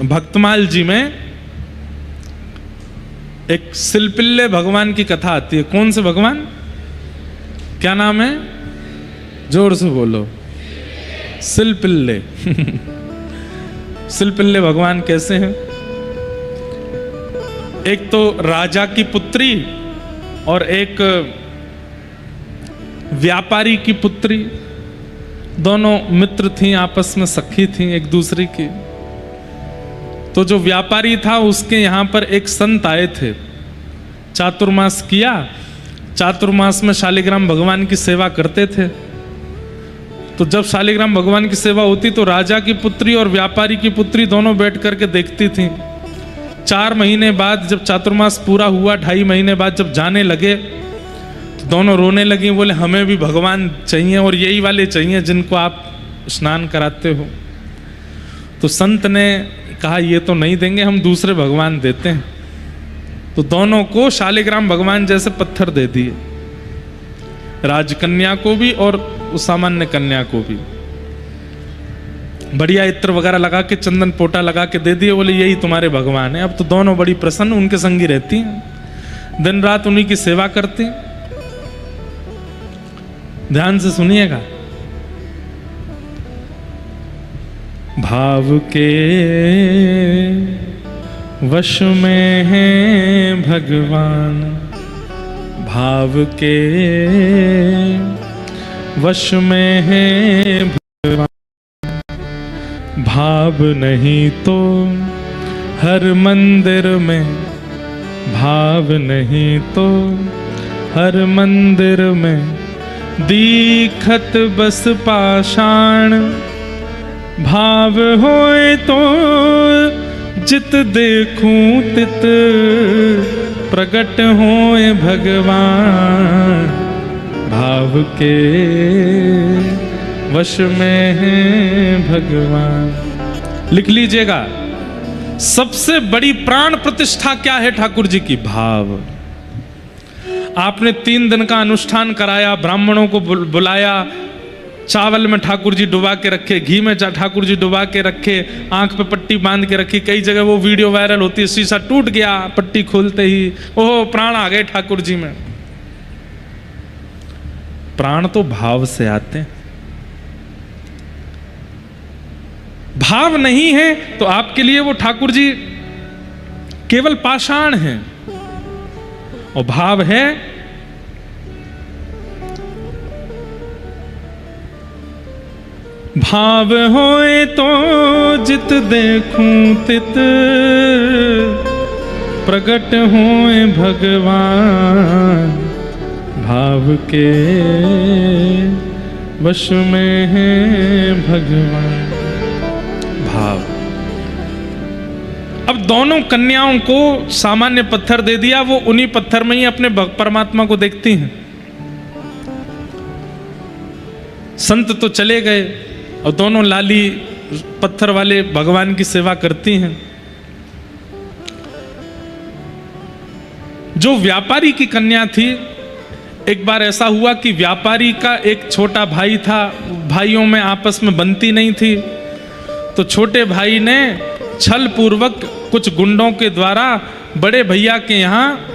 भक्तमाल जी में एक सिलपिल्ले भगवान की कथा आती है। कौन से भगवान, क्या नाम है, जोर से बोलो, सिलपिल्ले। सिलपिल्ले भगवान कैसे हैं? एक तो राजा की पुत्री और एक व्यापारी की पुत्री, दोनों मित्र थीं, आपस में सखी थीं एक दूसरे की। तो जो व्यापारी था उसके यहाँ पर एक संत आए थे, चातुर्मास किया। चातुर्मास में शालिग्राम भगवान की सेवा करते थे। तो जब शालिग्राम भगवान की सेवा होती तो राजा की पुत्री और व्यापारी की पुत्री दोनों बैठ करके देखती थीं। 4 महीने बाद जब चातुर्मास पूरा हुआ, 2.5 महीने बाद जब जाने लगे तो दोनों रोने लगी, बोले हमें भी भगवान चाहिए और यही वाले चाहिए जिनको आप स्नान कराते हो। तो संत ने कहा ये तो नहीं देंगे, हम दूसरे भगवान देते हैं। तो दोनों को शालिग्राम भगवान जैसे पत्थर दे दिए, राजकन्या को भी और उस सामान्य कन्या को भी। बढ़िया इत्र वगैरह लगा के, चंदन पोटा लगा के दे दिए, बोले यही तुम्हारे भगवान है। अब तो दोनों बड़ी प्रसन्न उनके संगी रहती हैं, दिन रात उन्हीं की सेवा करती। ध्यान से सुनिएगा। भाव के वश में है भगवान, भाव के वश में है भगवान। भाव नहीं तो हर मंदिर में, भाव नहीं तो हर मंदिर में दीखत बस पाषाण। भाव होए तो जित देखूं तित प्रकट होए भगवान। भाव के वश में है भगवान। लिख लीजिएगा, सबसे बड़ी प्राण प्रतिष्ठा क्या है ठाकुर जी की? भाव। आपने 3 दिन का अनुष्ठान कराया, ब्राह्मणों को बुलाया, चावल में ठाकुर जी डुबा के रखे, घी में ठाकुर जी डुबा के रखे, आंख पे पट्टी बांध के रखी। कई जगह वो वीडियो वायरल होती है, शीशा टूट गया पट्टी खोलते ही, ओह प्राण आ गए ठाकुर जी में। प्राण तो भाव से आते हैं। भाव नहीं है तो आपके लिए वो ठाकुर जी केवल पाषाण हैं, और भाव है भाव होए तो जित देखूं तित प्रकट होए भगवान। भाव के वश में है भगवान। भाव। अब दोनों कन्याओं को सामान्य पत्थर दे दिया, वो उन्हीं पत्थर में ही अपने परमात्मा को देखती हैं। संत तो चले गए और दोनों लाली पत्थर वाले भगवान की सेवा करती हैं। जो व्यापारी की कन्या थी, एक बार ऐसा हुआ कि व्यापारी का एक छोटा भाई था, भाइयों में आपस में बनती नहीं थी। तो छोटे भाई ने छल पूर्वक कुछ गुंडों के द्वारा बड़े भैया के यहाँ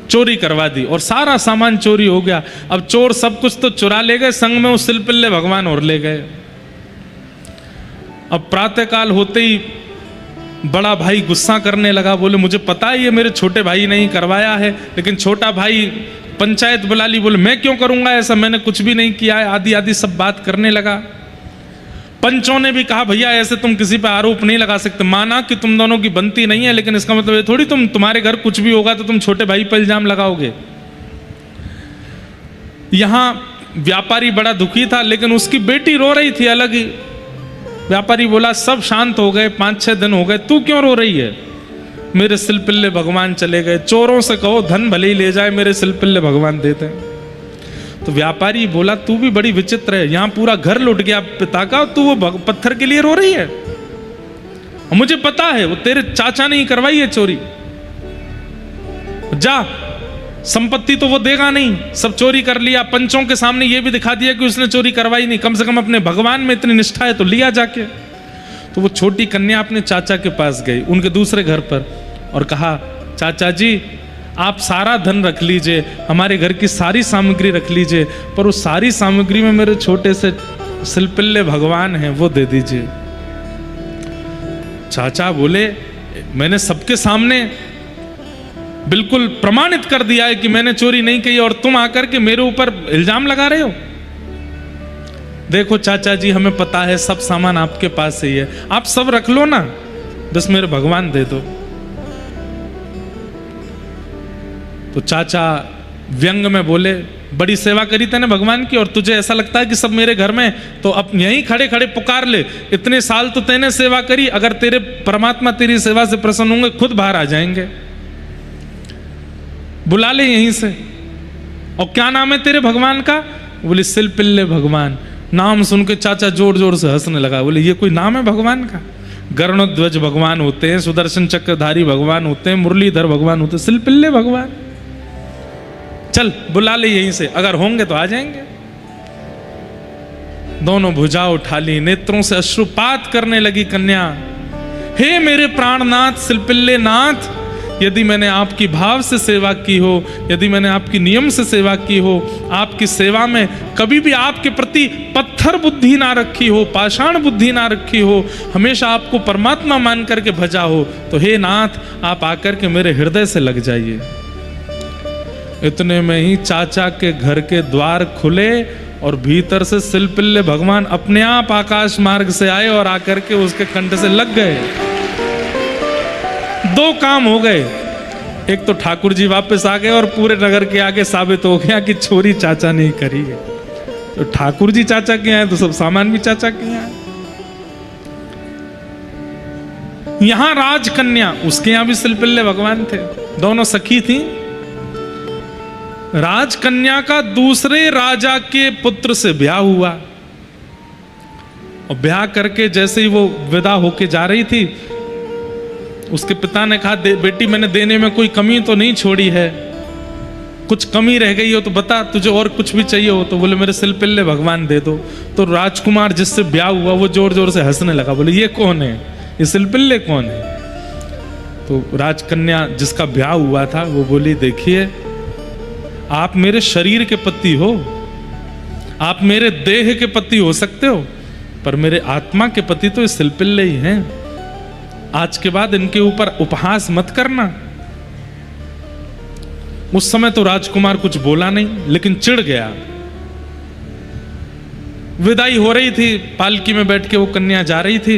चोरी करवा दी और सारा सामान चोरी हो गया। अब चोर सब कुछ तो चुरा ले गए, संग में उस सिलपिल्ले भगवान और ले गए। अब प्रातःकाल होते ही बड़ा भाई गुस्सा करने लगा, बोले मुझे पता है ये मेरे छोटे भाई ने ही करवाया है। लेकिन छोटा भाई पंचायत बुला ली, बोले मैं क्यों करूंगा ऐसा, मैंने कुछ भी नहीं किया है, आदि आदि सब बात करने लगा। पंचों ने भी कहा भैया ऐसे तुम किसी पे आरोप नहीं लगा सकते, माना कि तुम दोनों की बनती नहीं है, लेकिन इसका मतलब ये थोड़ी तुम्हारे घर कुछ भी होगा तो तुम छोटे भाई पर इल्जाम लगाओगे। यहां व्यापारी बड़ा दुखी था, लेकिन उसकी बेटी रो रही थी अलग ही। व्यापारी बोला सब शांत हो गए, 5-6 दिन हो गए, तू क्यों रो रही है? मेरे सिलपिल्ले भगवान चले गए, चोरों से कहो धन भले ही ले जाए, मेरे सिलपिल्ले भगवान देते हैं। तो व्यापारी बोला तू भी बड़ी विचित्र है, यहां पूरा घर लुट गया पिता का, तू वो पत्थर के लिए रो रही है? मुझे पता है वो तेरे चाचा ने ही करवाई है चोरी। जा, संपत्ति तो वो देगा नहीं, सब चोरी कर लिया, पंचों के सामने ये भी दिखा दिया कि उसने चोरी करवाई नहीं, कम से कम अपने भगवान में इतनी निष्ठा है तो लिया जाके। तो वो छोटी कन्या अपने चाचा के पास गई, उनके दूसरे घर पर, और कहा, चाचा जी आप सारा धन रख लीजिए, हमारे घर की सारी सामग्री रख लीजिए, पर उस सारी सामग्री में मेरे छोटे से सिलपिल्ले भगवान हैं वो दे दीजिए। चाचा बोले, मैंने सबके सामने बिल्कुल प्रमाणित कर दिया है कि मैंने चोरी नहीं की, और तुम आकर के मेरे ऊपर इल्जाम लगा रहे हो। देखो चाचा जी, हमें पता है सब सामान आपके पास ही है, आप सब रख लो ना, बस मेरे भगवान दे दो। तो चाचा व्यंग में बोले, बड़ी सेवा करी तूने भगवान की, और तुझे ऐसा लगता है कि सब मेरे घर में, तो अब यहीं खड़े खड़े पुकार ले, इतने साल तो तूने सेवा करी, अगर तेरे परमात्मा तेरी सेवा से प्रसन्न होंगे खुद बाहर आ जाएंगे, बुला ले यहीं से। और क्या नाम है तेरे भगवान का? बोले सिलपिल्ले भगवान। नाम सुन के चाचा जोर जोर से हंसने लगा, बोले ये कोई नाम है भगवान का? गरुड़ध्वज भगवान होते हैं, सुदर्शन चक्रधारी भगवान होते हैं, मुरलीधर भगवान होते हैं, सिलपिल्ले भगवान? चल बुला ले यहीं से, अगर होंगे तो आ जाएंगे। दोनों भुजा उठा ली, नेत्रों से अश्रुपात करने लगी कन्या। हे मेरे प्राणनाथ सिलपिल्ले नाथ, यदि मैंने आपकी भाव से सेवा की हो, यदि मैंने आपकी नियम से सेवा की हो, आपकी सेवा में कभी भी आपके प्रति पत्थर बुद्धि ना रखी हो, पाषाण बुद्धि ना रखी हो, हमेशा आपको परमात्मा मान करके भजा हो, तो हे नाथ आप आकर के मेरे हृदय से लग जाइए। इतने में ही चाचा के घर के द्वार खुले और भीतर से सिलपिल्ले भगवान अपने आप आकाश मार्ग से आए और आकर के उसके कंठ से लग गए। दो काम हो गए, एक तो ठाकुर जी वापस आ गए और पूरे नगर के आगे साबित हो गया कि चोरी चाचा नहीं करी है। तो ठाकुर जी चाचा के हैं तो सब सामान भी चाचा के हैं। यहां राजकन्या, उसके यहां भी सिलपिल्ले भगवान थे, दोनों सखी थी। राजकन्या का दूसरे राजा के पुत्र से ब्याह हुआ, और ब्याह करके जैसे ही वो विदा होके जा रही थी, उसके पिता ने कहा, बेटी मैंने देने में कोई कमी तो नहीं छोड़ी है, कुछ कमी रह गई हो तो बता, तुझे और कुछ भी चाहिए हो तो। बोले मेरे सिलपिल्ले भगवान दे दो। तो राजकुमार जिससे ब्याह हुआ वो जोर जोर से हंसने लगा, बोले ये कौन है, ये सिलपिल्ले कौन है? तो राजकन्या जिसका ब्याह हुआ था वो बोली, देखिए आप मेरे शरीर के पति हो, आप मेरे देह के पति हो सकते हो, पर मेरे आत्मा के पति तो इस सिलपिल्ले ही हैं। आज के बाद इनके ऊपर उपहास मत करना। उस समय तो राजकुमार कुछ बोला नहीं, लेकिन चिढ़ गया। विदाई हो रही थी, पालकी में बैठ के वो कन्या जा रही थी।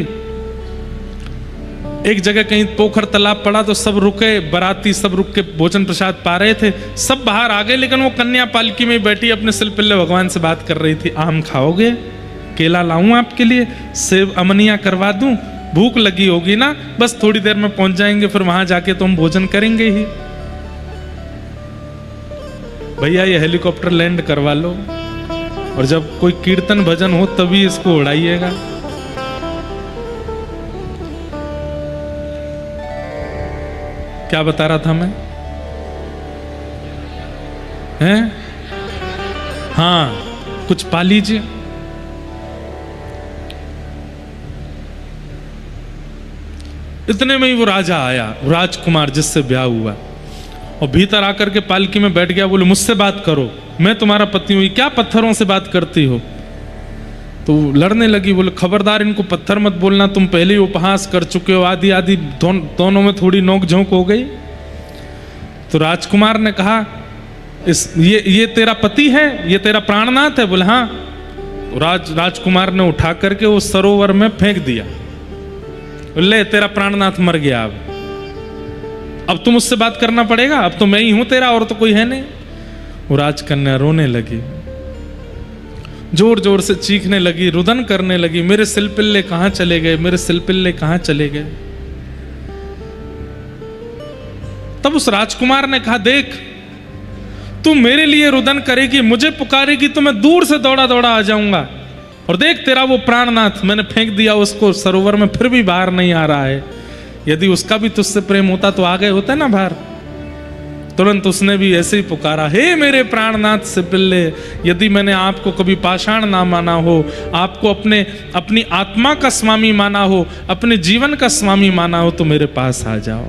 एक जगह कहीं पोखर तालाब पड़ा तो सब रुके, बाराती सब रुक के भोजन प्रसाद पा रहे थे, सब बाहर आ गए, लेकिन वो कन्या पालकी में बैठी अपने सिलपिल्ले भगवान से बात कर रही थी। आम खाओगे? केला लाऊं आपके लिए? सेब अमनिया करवा दूं? भूख लगी होगी ना, बस थोड़ी देर में पहुंच जाएंगे, फिर वहां जाके तो हम भोजन करेंगे ही। भैया ये हेलीकॉप्टर लैंड करवा लो, और जब कोई कीर्तन भजन हो तभी इसको उड़ाइएगा। क्या बता रहा था मैं? हैं? हाँ, कुछ पा लीजिए। इतने में ही वो राजा आया, राजकुमार जिससे ब्याह हुआ, और भीतर आकर के पालकी में बैठ गया। बोले मुझसे बात करो, मैं तुम्हारा पति हूं, क्या पत्थरों से बात करती हो? तो लड़ने लगी। बोले खबरदार इनको पत्थर मत बोलना, तुम पहले ही उपहास कर चुके हो। आदि आदि दोनों में थोड़ी नोक झोंक हो गई। तो राजकुमार ने कहा, ये तेरा पति है, ये तेरा प्राणनाथ है? बोले हाँ। तो राजकुमार ने उठा करके उस सरोवर में फेंक दिया। ले तेरा प्राणनाथ मर गया, अब तुम उससे बात करना पड़ेगा, अब तो मैं ही हूं तेरा, और तो कोई है नहीं। वो राजकन्या रोने लगी, जोर जोर से चीखने लगी, रुदन करने लगी, मेरे सिलपिल्ले कहां चले गए, मेरे सिलपिल्ले कहां चले गए। तब उस राजकुमार ने कहा, देख तू मेरे लिए रुदन करेगी, मुझे पुकारेगी तो मैं दूर से दौड़ा दौड़ा आ जाऊंगा, और देख तेरा वो प्राणनाथ मैंने फेंक दिया उसको सरोवर में, फिर भी बाहर नहीं आ रहा है। यदि उसका भी तुझसे प्रेम होता तो आ गए होते ना बाहर। तुरंत उसने भी ऐसे ही पुकारा, हे मेरे प्राणनाथ सिलपिल्ले, यदि मैंने आपको कभी पाषाण ना माना हो, आपको अपनी आत्मा का स्वामी माना हो, अपने जीवन का स्वामी माना हो, तो मेरे पास आ जाओ।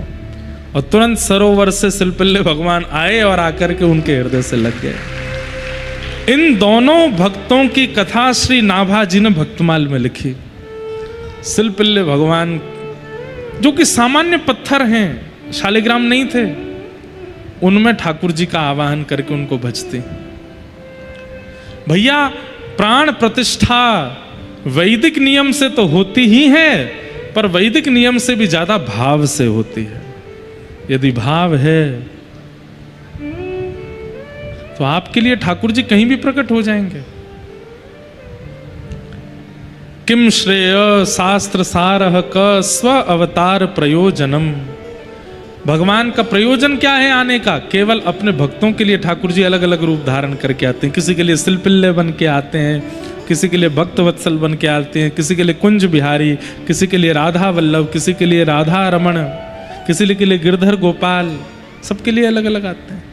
और तुरंत सरोवर से सिलपिल्ले भगवान आए और आकर के उनके हृदय से लग गए। इन दोनों भक्तों की कथा श्री नाभाजी ने भक्तमाल में लिखी। सिलपिल्ले भगवान जो कि सामान्य पत्थर हैं, शालिग्राम नहीं थे, उनमें ठाकुर जी का आवाहन करके उनको भजते। भैया प्राण प्रतिष्ठा वैदिक नियम से तो होती ही है, पर वैदिक नियम से भी ज्यादा भाव से होती है। यदि भाव है तो आपके लिए ठाकुर जी कहीं भी प्रकट हो जाएंगे। किम श्रेय शास्त्र सारह क स्व अवतार प्रयोजनम। भगवान का प्रयोजन क्या है आने का? केवल अपने भक्तों के लिए ठाकुर जी अलग अलग रूप धारण करके आते हैं। किसी के लिए सिलपिल्ले बन के आते हैं, किसी के लिए भक्त वत्सल बन के आते हैं, किसी के लिए कुंज बिहारी, किसी के लिए राधा वल्लभ, किसी के लिए राधा रमण, किसी के लिए गिरधर गोपाल, सबके लिए अलग अलग आते हैं।